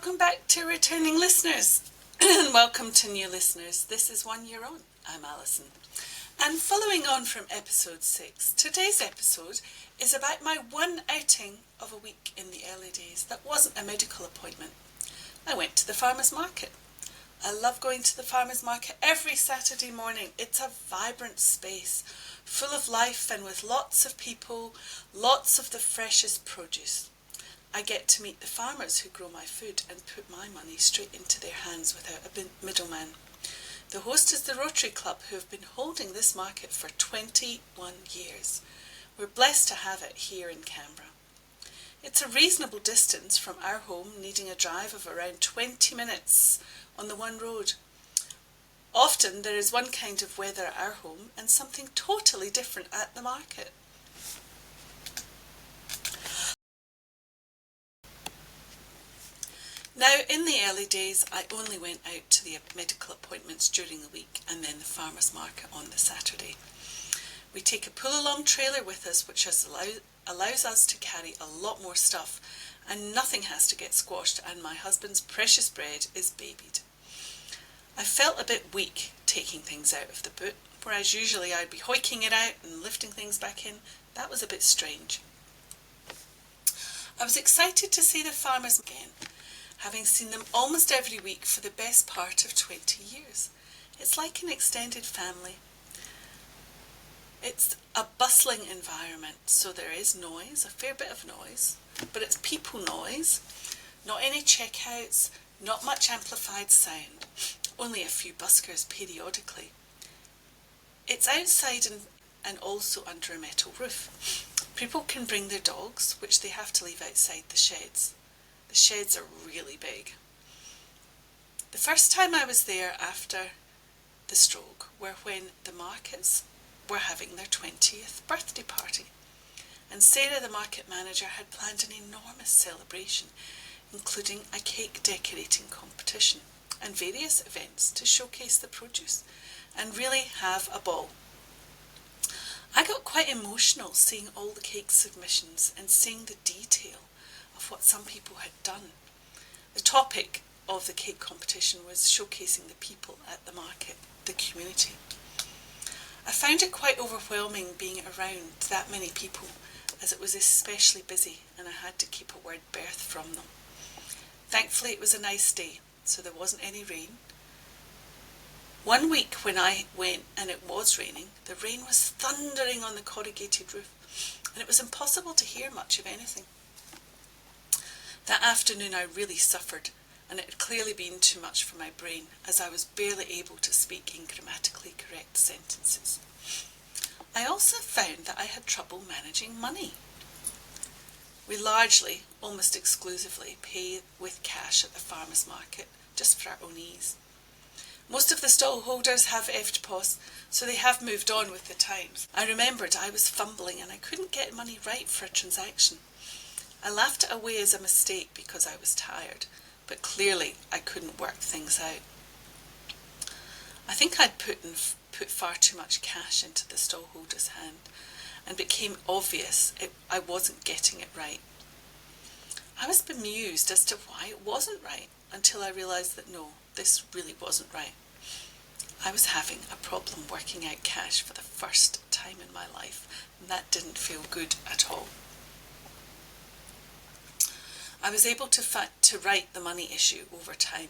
Welcome back to returning listeners and welcome to new listeners. This is 1 year on. I'm Alison. And following on from episode 6, today's episode is about my one outing of a week in the early days that wasn't a medical appointment. I went to the farmer's market. I love going to the farmer's market every Saturday morning. It's a vibrant space, full of life and with lots of people, lots of the freshest produce. I get to meet the farmers who grow my food and put my money straight into their hands without a middleman. The host is the Rotary Club, who have been holding this market for 21 years. We're blessed to have it here in Canberra. It's a reasonable distance from our home, needing a drive of around 20 minutes on the one road. Often there is one kind of weather at our home and something totally different at the market. Now, in the early days, I only went out to the medical appointments during the week and then the farmer's market on the Saturday. We take a pull-along trailer with us, which allows us to carry a lot more stuff, and nothing has to get squashed, and my husband's precious bread is babied. I felt a bit weak taking things out of the boot, whereas usually I'd be hoiking it out and lifting things back in. That was a bit strange. I was excited to see the farmers again, having seen them almost every week for the best part of 20 years. It's like an extended family. It's a bustling environment, so there is noise, a fair bit of noise, but it's people noise, not any checkouts, not much amplified sound, only a few buskers periodically. It's outside and also under a metal roof. People can bring their dogs, which they have to leave outside the sheds. The sheds are really big. The first time I was there after the stroke were when the markets were having their 20th birthday party. And Sarah, the market manager, had planned an enormous celebration, including a cake decorating competition and various events to showcase the produce and really have a ball. I got quite emotional seeing all the cake submissions and seeing the detail of what some people had done. The topic of the cake competition was showcasing the people at the market, the community. I found it quite overwhelming being around that many people, as it was especially busy and I had to keep a word berth from them. Thankfully it was a nice day, so there wasn't any rain. One week when I went and it was raining, the rain was thundering on the corrugated roof and it was impossible to hear much of anything. That afternoon I really suffered, and it had clearly been too much for my brain, as I was barely able to speak in grammatically correct sentences. I also found that I had trouble managing money. We largely, almost exclusively, pay with cash at the farmer's market, just for our own ease. Most of the stall holders have EFTPOS, so they have moved on with the times. I remembered I was fumbling and I couldn't get money right for a transaction. I laughed it away as a mistake because I was tired, but clearly I couldn't work things out. I think I'd put far too much cash into the stallholder's hand, and it became obvious I wasn't getting it right. I was bemused as to why it wasn't right, until I realised that no, this really wasn't right. I was having a problem working out cash for the first time in my life, and that didn't feel good at all. I was able to write the money issue over time,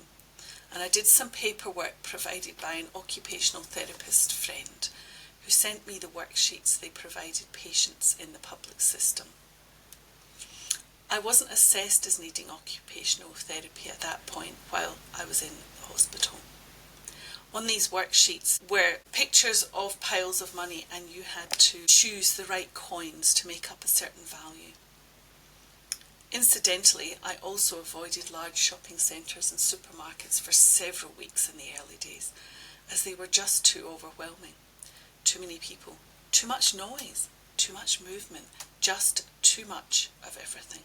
and I did some paperwork provided by an occupational therapist friend who sent me the worksheets they provided patients in the public system. I wasn't assessed as needing occupational therapy at that point while I was in the hospital. On these worksheets were pictures of piles of money, and you had to choose the right coins to make up a certain value. Incidentally, I also avoided large shopping centres and supermarkets for several weeks in the early days, as they were just too overwhelming. Too many people, too much noise, too much movement, just too much of everything.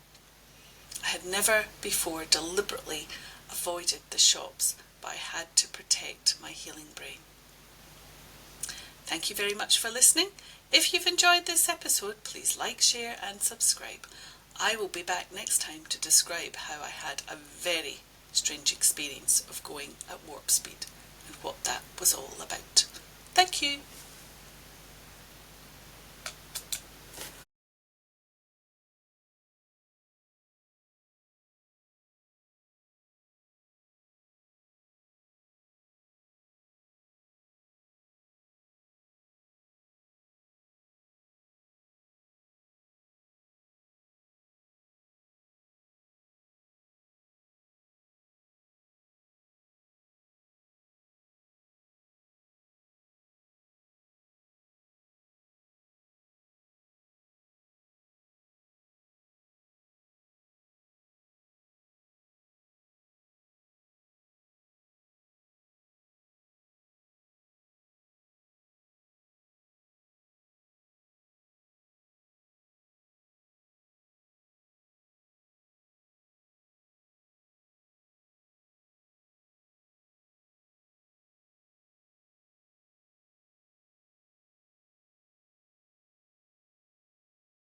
I had never before deliberately avoided the shops, but I had to protect my healing brain. Thank you very much for listening. If you've enjoyed this episode, please like, share and subscribe. I will be back next time to describe how I had a very strange experience of going at warp speed and what that was all about. Thank you.